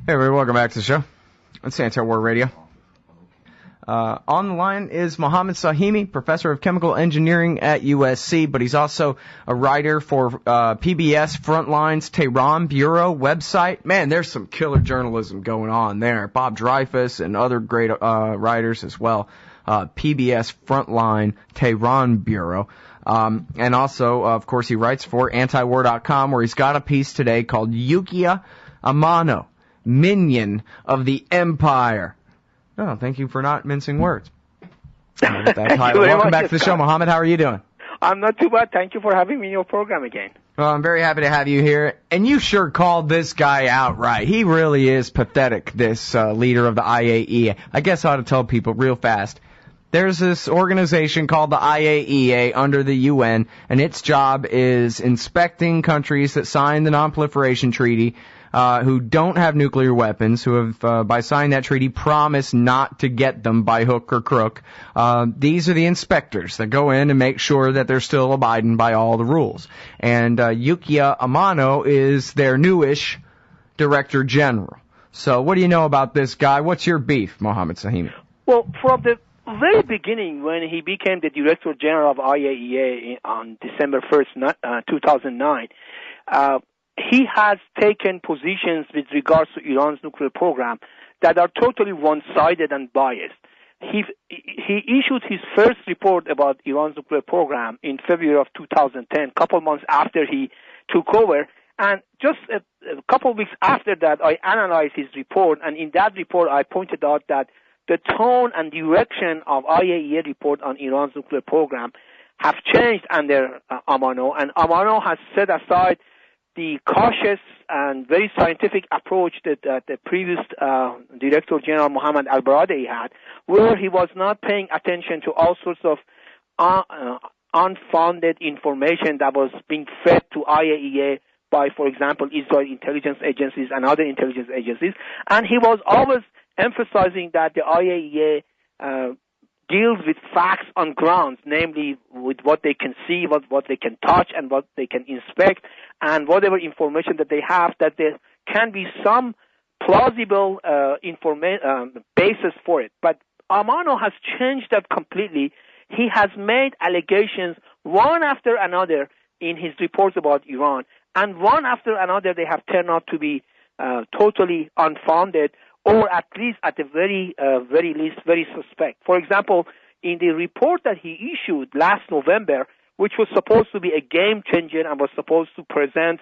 Hey, everybody, welcome back to the show. It's Anti-War Radio. On the line is Mohammed Sahimi, professor of chemical engineering at USC, but he's also a writer for PBS Frontline's Tehran Bureau website. Man, there's some killer journalism going on there. Bob Dreyfus and other great writers as well. PBS Frontline Tehran Bureau. And also, of course, he writes for antiwar.com, where he's got a piece today called Yukiya Amano, Minion of the Empire. Oh, thank you for not mincing words. That title. Welcome back to the show, Mohammed. How are you doing? I'm not too bad. Thank you for having me in your program again. Well, I'm very happy to have you here. And you sure called this guy out right. He really is pathetic, this leader of the IAEA. I guess I ought to tell people real fast. There's this organization called the IAEA under the UN, and its job is inspecting countries that signed the Non-Proliferation Treaty, who don't have nuclear weapons, who have, by signing that treaty, promised not to get them by hook or crook. These are the inspectors that go in and make sure that they're still abiding by all the rules. And Yukiya Amano is their newish Director General. So what do you know about this guy? What's your beef, Mohammed Sahimi? Well, from the very beginning, when he became the Director General of IAEA on December 1st, 2009, he has taken positions with regards to Iran's nuclear program that are totally one-sided and biased. He issued his first report about Iran's nuclear program in February of 2010, a couple months after he took over. And just a couple of weeks after that, I analyzed his report, and in that report, I pointed out that the tone and direction of IAEA report on Iran's nuclear program have changed under Amano, and Amano has set aside the cautious and very scientific approach that the previous Director General Mohammad al-Baradei had, where he was not paying attention to all sorts of unfounded information that was being fed to IAEA by, for example, Israeli intelligence agencies and other intelligence agencies. And he was always emphasizing that the IAEA deals with facts on grounds, namely with what they can see, what they can touch, and what they can inspect, and whatever information that they have, that there can be some plausible basis for it. But Amano has changed that completely. He has made allegations one after another in his reports about Iran, and one after another they have turned out to be totally unfounded, or at least at the very least very suspect. For example, in the report that he issued last November, which was supposed to be a game changer and was supposed to present,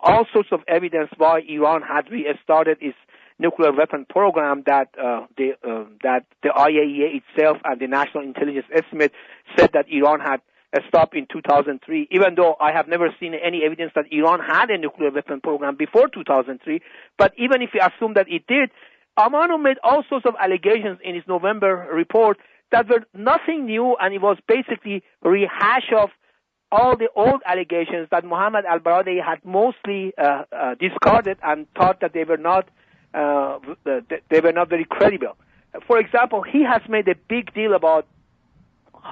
all sorts of evidence why Iran had restarted its nuclear weapon program, that the IAEA itself and the National Intelligence Estimate said that Iran had stopped in 2003, even though I have never seen any evidence that Iran had a nuclear weapon program before 2003. But even if you assume that it did, Amano made all sorts of allegations in his November report that were nothing new, and it was basically a rehash of all the old allegations that Mohammad al-Baradei had mostly discarded and thought that they were not very credible. For example, he has made a big deal about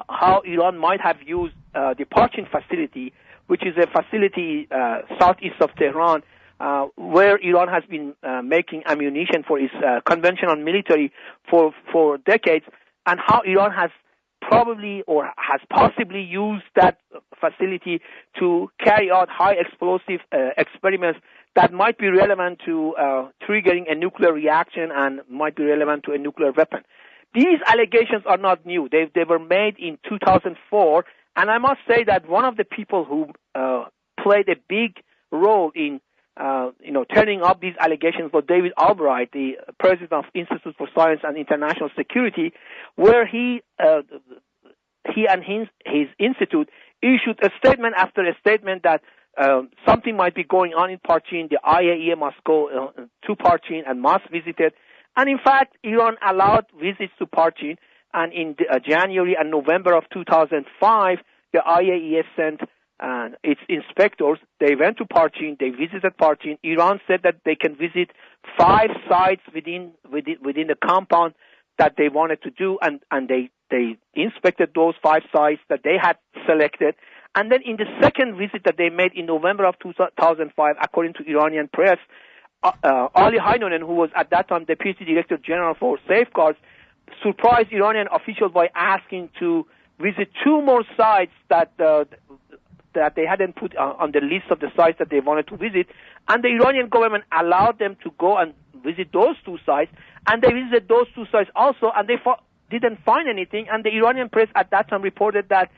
how Iran might have used the Parchin facility, which is a facility southeast of Tehran, where Iran has been making ammunition for its conventional military for decades, and how Iran has probably or has possibly used that facility to carry out high explosive experiments that might be relevant to triggering a nuclear reaction and might be relevant to a nuclear weapon. These allegations are not new. They were made in 2004, and I must say that one of the people who played a big role in turning up these allegations was David Albright, the president of Institute for Science and International Security, where he and his institute issued a statement after a statement that something might be going on in Parchin. The IAEA must go to Parchin and must visit it. And in fact, Iran allowed visits to Parchin, and in January and November of 2005, the IAEA sent its inspectors. They went to Parchin, they visited Parchin. Iran said that they can visit 5 sites within the compound that they wanted to do, and they inspected those 5 sites that they had selected. And then in the second visit that they made in November of 2005, according to Iranian press, Ali Heinonen, who was at that time Deputy Director General for Safeguards, surprised Iranian officials by asking to visit 2 more sites that they hadn't put on the list of the sites that they wanted to visit, and the Iranian government allowed them to go and visit those 2 sites, and they visited those 2 sites also, and they didn't find anything, and the Iranian press at that time reported that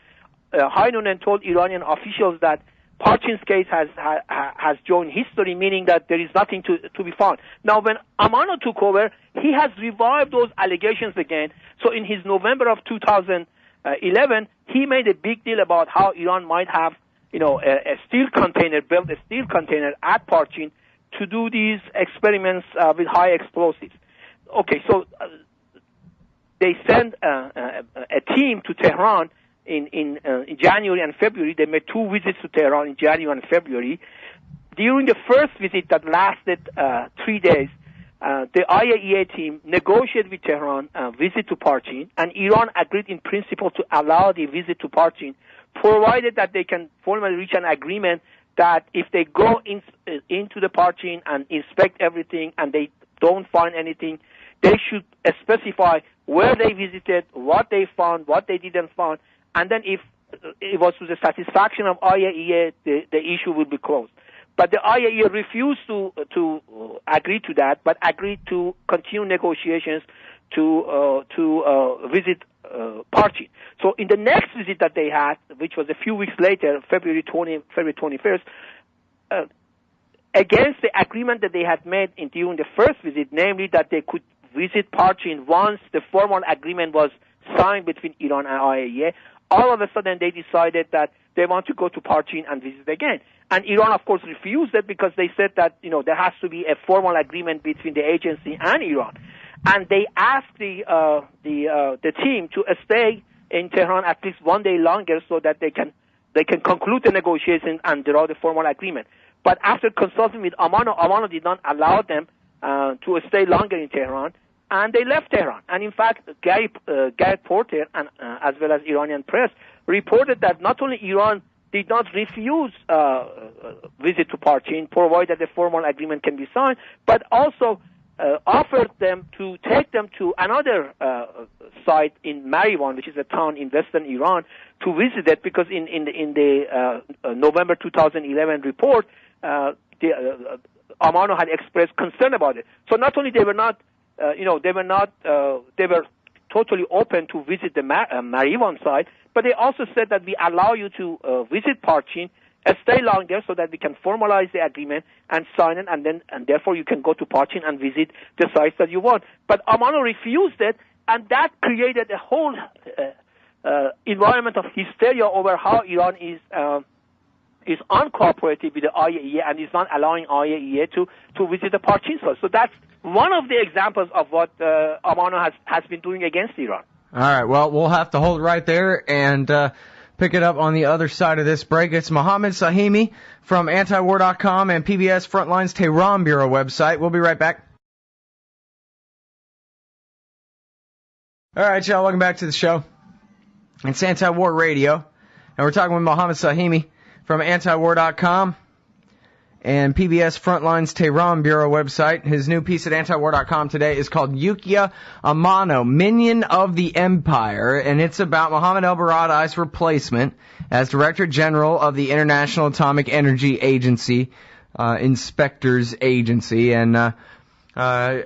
Heinonen told Iranian officials that Parchin's case has joined history, meaning that there is nothing to be found. Now, when Amano took over, he has revived those allegations again. So in his November of 2011, he made a big deal about how Iran might have, a steel container, built a steel container at Parchin to do these experiments with high explosives. Okay, so they sent a team to Tehran in January and February. They made 2 visits to Tehran in January and February. During the first visit that lasted 3 days, the IAEA team negotiated with Tehran a visit to Parchin, and Iran agreed in principle to allow the visit to Parchin, provided that they can formally reach an agreement that if they go into the Parchin and inspect everything and they don't find anything, they should specify where they visited, what they found, what they didn't find, and then if it was to the satisfaction of IAEA, the issue will be closed. But the IAEA refused to agree to that, but agreed to continue negotiations to visit Parchin. So in the next visit that they had, which was a few weeks later, February 21st, against the agreement that they had made during the first visit, namely that they could visit Parchin once the formal agreement was signed between Iran and IAEA, all of a sudden they decided that they want to go to Parchin and visit again. And Iran, of course, refused it because they said that, there has to be a formal agreement between the agency and Iran. And they asked the team to stay in Tehran at least 1 day longer so that they can conclude the negotiations and draw the formal agreement. But after consulting with Amano did not allow them to stay longer in Tehran, and they left Tehran. And in fact, Gareth Porter, and as well as Iranian press, reported that not only Iran did not refuse visit to Parchin, provided a formal agreement can be signed, but also offered them to take them to another site in Marivan, which is a town in western Iran, to visit it, because in the November 2011 report, Amano had expressed concern about it. So not only they were totally open to visit the Marivan site, but they also said that we allow you to visit Parchin, stay longer so that we can formalize the agreement and sign it, and therefore you can go to Parchin and visit the sites that you want. But Amano refused it, and that created a whole environment of hysteria over how Iran is uncooperative with the IAEA and is not allowing IAEA to visit the Parchin site. So that's one of the examples of what Amano has been doing against Iran. All right, well, we'll have to hold right there and pick it up on the other side of this break. It's Mohammed Sahimi from antiwar.com and PBS Frontline's Tehran Bureau website. We'll be right back. All right, y'all, welcome back to the show. It's Anti-War Radio, and we're talking with Mohammed Sahimi from antiwar.com and PBS Frontline's Tehran Bureau website. His new piece at antiwar.com today is called Yukiya Amano, Minion of the Empire, and it's about Mohammed el-Baradei's replacement as Director General of the International Atomic Energy Agency, Inspectors Agency, and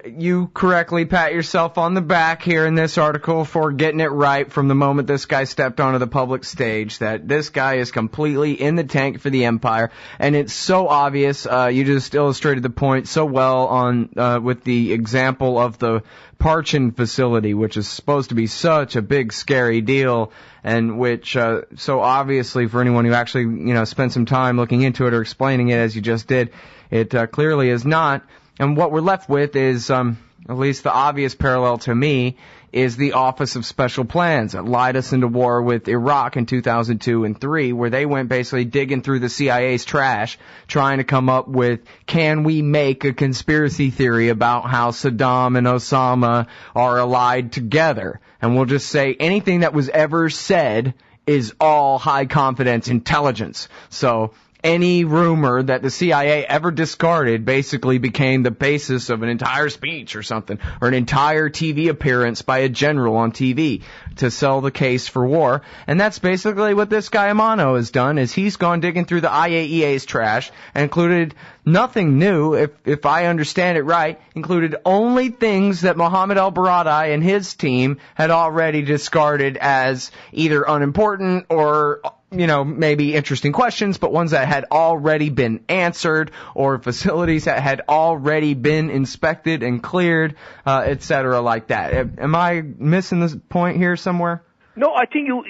you correctly pat yourself on the back here in this article for getting it right from the moment this guy stepped onto the public stage, that this guy is completely in the tank for the empire, and it's so obvious. You just illustrated the point so well on with the example of the Parchin facility, which is supposed to be such a big, scary deal, and which so obviously for anyone who actually spent some time looking into it or explaining it as you just did, it clearly is not. And what we're left with is, at least the obvious parallel to me, is the Office of Special Plans that lied us into war with Iraq in 2002 and 2003, where they went basically digging through the CIA's trash, trying to come up with, can we make a conspiracy theory about how Saddam and Osama are allied together? And we'll just say anything that was ever said is all high confidence intelligence. So any rumor that the CIA ever discarded basically became the basis of an entire speech or something, or an entire TV appearance by a general on TV to sell the case for war. And that's basically what this guy Amano has done, is he's gone digging through the IAEA's trash and included nothing new, if I understand it right, included only things that Mohammed al-Baradei and his team had already discarded as either unimportant or, you know, maybe interesting questions, but ones that had already been answered, or facilities that had already been inspected and cleared, etc. like that. Am I missing this point here somewhere? No, I think you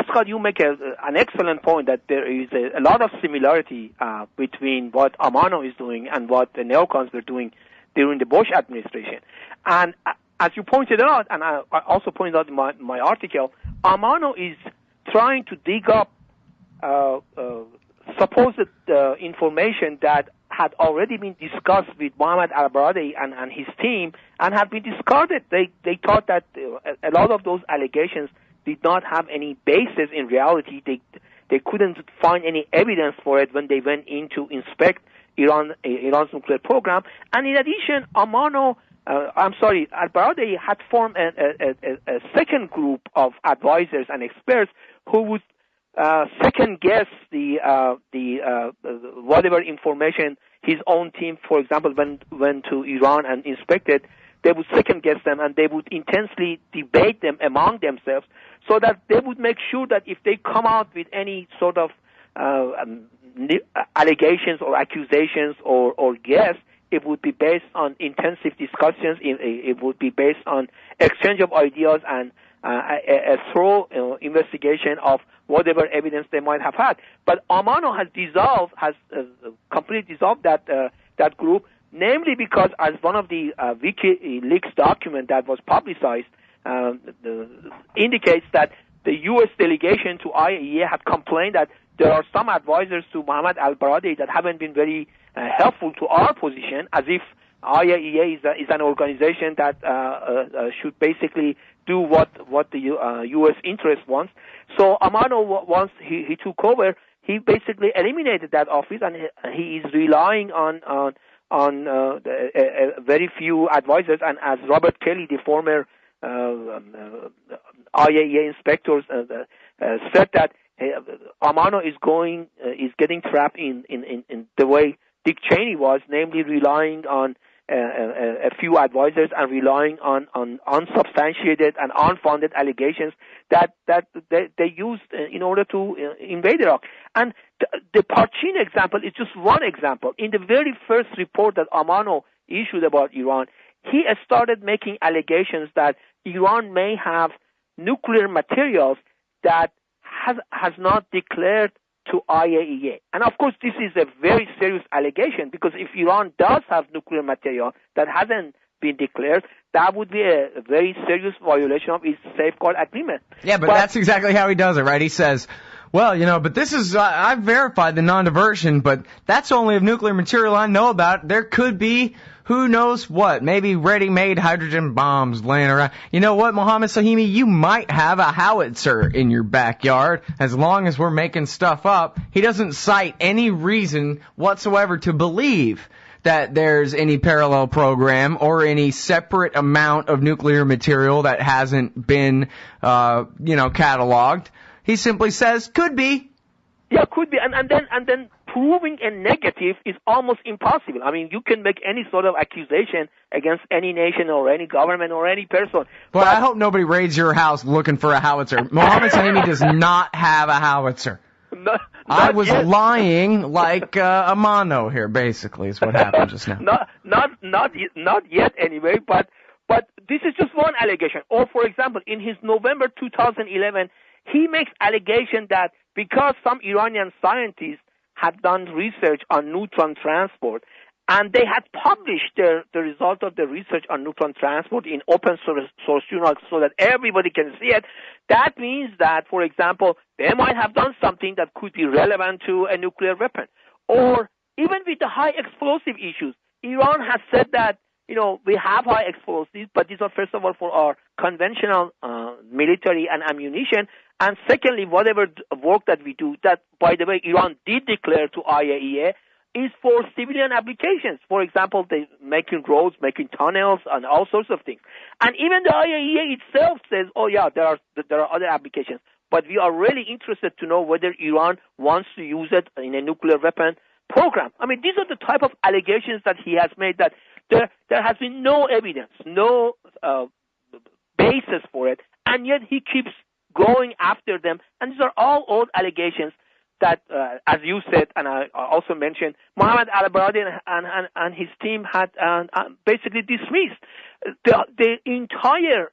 Scott, you make an excellent point that there is a lot of similarity between what Amano is doing and what the neocons were doing during the Bush administration. And as you pointed out, and I also pointed out in my article, Amano is trying to dig up supposed information that had already been discussed with Mohammed al-Baradei and his team and had been discarded. They thought that a lot of those allegations did not have any basis in reality. They couldn't find any evidence for it when they went in to inspect Iran's nuclear program. And in addition, al-Baradei had formed a second group of advisors and experts who would second guess the whatever information his own team, for example, went to Iran and inspected. They would second guess them, and they would intensely debate them among themselves, so that they would make sure that if they come out with any sort of allegations or accusations or guess, it would be based on intensive discussions. It would be based on exchange of ideas and a thorough investigation of whatever evidence they might have had. But Amano has completely dissolved that group, namely because, as one of the WikiLeaks document that was publicized indicates, that the U.S. delegation to IAEA had complained that there are some advisors to Mohammed al-Baradei that haven't been very helpful to our position, as if IAEA is an organization that should basically do what the U.S. interest wants. So Amano, once he took over, he basically eliminated that office, and he is relying on very few advisors. And as Robert Kelly, the former IAEA inspector, said, that Amano is getting trapped in the way Dick Cheney was, namely relying on a few advisors and relying on unsubstantiated and unfounded allegations that they used in order to invade Iraq. And the Parchin example is just one example. In the very first report that Amano issued about Iran, he started making allegations that Iran may have nuclear materials that has not declared to IAEA. And of course, this is a very serious allegation, because if Iran does have nuclear material that hasn't been declared, that would be a very serious violation of its safeguard agreement. Yeah, but that's exactly how he does it, right? He says, well, but this is, I've verified the non-diversion, but that's only of nuclear material I know about. There could be, who knows what, maybe ready-made hydrogen bombs laying around. You know what, Mohammed Sahimi, you might have a howitzer in your backyard, as long as we're making stuff up. He doesn't cite any reason whatsoever to believe that there's any parallel program or any separate amount of nuclear material that hasn't been, cataloged. He simply says, could be. Yeah, could be. And then proving a negative is almost impossible. I mean, you can make any sort of accusation against any nation or any government or any person. But I hope nobody raids your house looking for a howitzer. Mohammed Sahimi does not have a howitzer. I was lying like Amano here, basically, is what happened just now. Not yet, anyway. But this is just one allegation. Or, for example, in his November 2011, he makes allegation that because some Iranian scientists had done research on neutron transport, and they had published the result of the research on neutron transport in open source journals so that everybody can see it, that means that, for example, they might have done something that could be relevant to a nuclear weapon. Or even with the high explosive issues, Iran has said that we have high explosives, but these are, first of all, for our conventional military and ammunition. And secondly, whatever work that we do, that, by the way, Iran did declare to IAEA, is for civilian applications. For example, they making roads, making tunnels, and all sorts of things. And even the IAEA itself says, oh yeah, there are other applications. But we are really interested to know whether Iran wants to use it in a nuclear weapon program. I mean, these are the type of allegations that he has made, that there has been no evidence, no basis for it, and yet he keeps going after them. And these are all old allegations that, as you said, and I also mentioned, Mohammed al-Baradei and his team had basically dismissed. The entire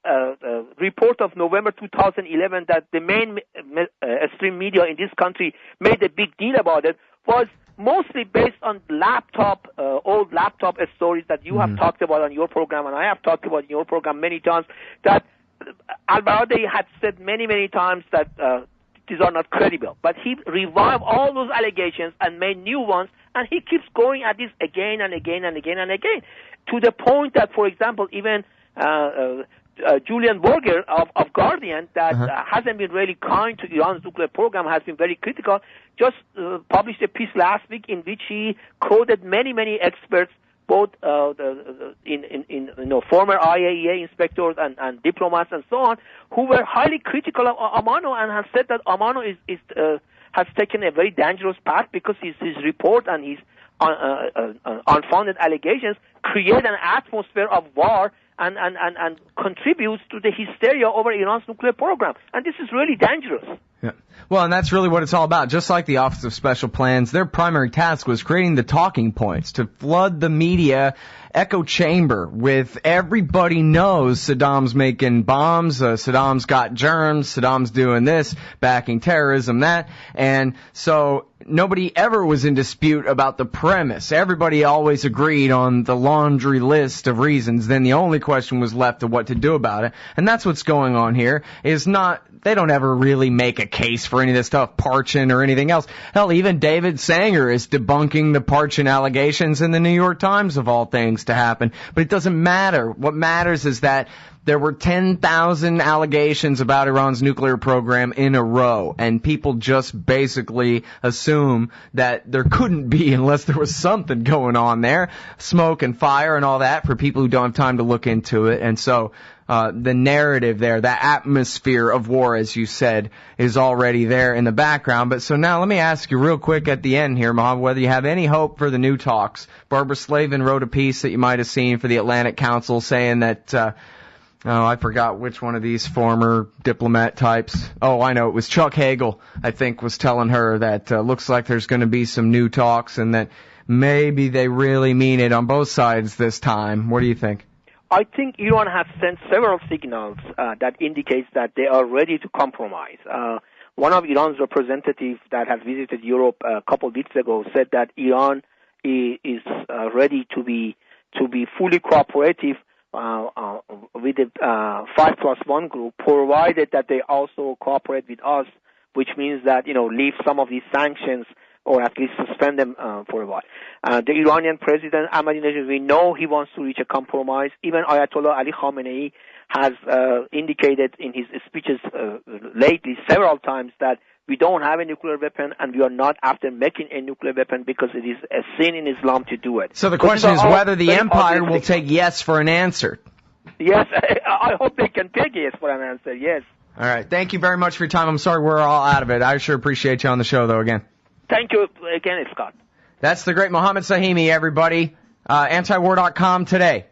report of November 2011 that the mainstream media in this country made a big deal about it was mostly based on old laptop stories that you have talked about on your program, and I have talked about in your program many times, that al-Baradei had said many, many times that these are not credible. But he revived all those allegations and made new ones, and he keeps going at this again and again and again and again, to the point that, for example, even Julian Berger of Guardian, that hasn't been really kind to Iran's nuclear program, has been very critical, just published a piece last week in which he quoted many, many experts, both former IAEA inspectors and diplomats and so on, who were highly critical of Amano and have said that Amano has taken a very dangerous path, because his report and his unfounded allegations create an atmosphere of war and contributes to the hysteria over Iran's nuclear program. And this is really dangerous. Yeah. Well, and that's really what it's all about. Just like the Office of Special Plans, their primary task was creating the talking points to flood the media echo chamber with everybody knows Saddam's making bombs, Saddam's got germs, Saddam's doing this, backing terrorism, that. And so nobody ever was in dispute about the premise. Everybody always agreed on the laundry list of reasons. Then the only question was left of what to do about it. And that's what's going on here, is not, they don't ever really make a case for any of this stuff, Parchin or anything else. Hell, even David Sanger is debunking the Parchin allegations in the New York Times, of all things, to happen. But it doesn't matter. What matters is that there were 10,000 allegations about Iran's nuclear program in a row, and people just basically assume that there couldn't be unless there was something going on there, smoke and fire and all that, for people who don't have time to look into it. And so the narrative there, that atmosphere of war, as you said, is already there in the background. But so now let me ask you real quick at the end here, Mohammed, whether you have any hope for the new talks. Barbara Slavin wrote a piece that you might have seen for the Atlantic Council saying that, I forgot which one of these former diplomat types. Oh, I know, it was Chuck Hagel, I think, was telling her that looks like there's going to be some new talks and that maybe they really mean it on both sides this time. What do you think? I think Iran has sent several signals that indicates that they are ready to compromise. One of Iran's representatives that has visited Europe a couple of weeks ago said that Iran is ready to be fully cooperative with the 5+1 group, provided that they also cooperate with us, which means that, leave some of these sanctions or at least suspend them for a while. The Iranian president, Ahmadinejad, we know he wants to reach a compromise. Even Ayatollah Ali Khamenei has indicated in his speeches lately several times that we don't have a nuclear weapon and we are not after making a nuclear weapon because it is a sin in Islam to do it. So the question is whether the empire will take yes for an answer. Yes, I hope they can take yes for an answer, yes. All right. Thank you very much for your time. I'm sorry we're all out of it. I sure appreciate you on the show, though, again. Thank you again, Scott. That's the great Mohammed Sahimi, everybody. Antiwar.com today.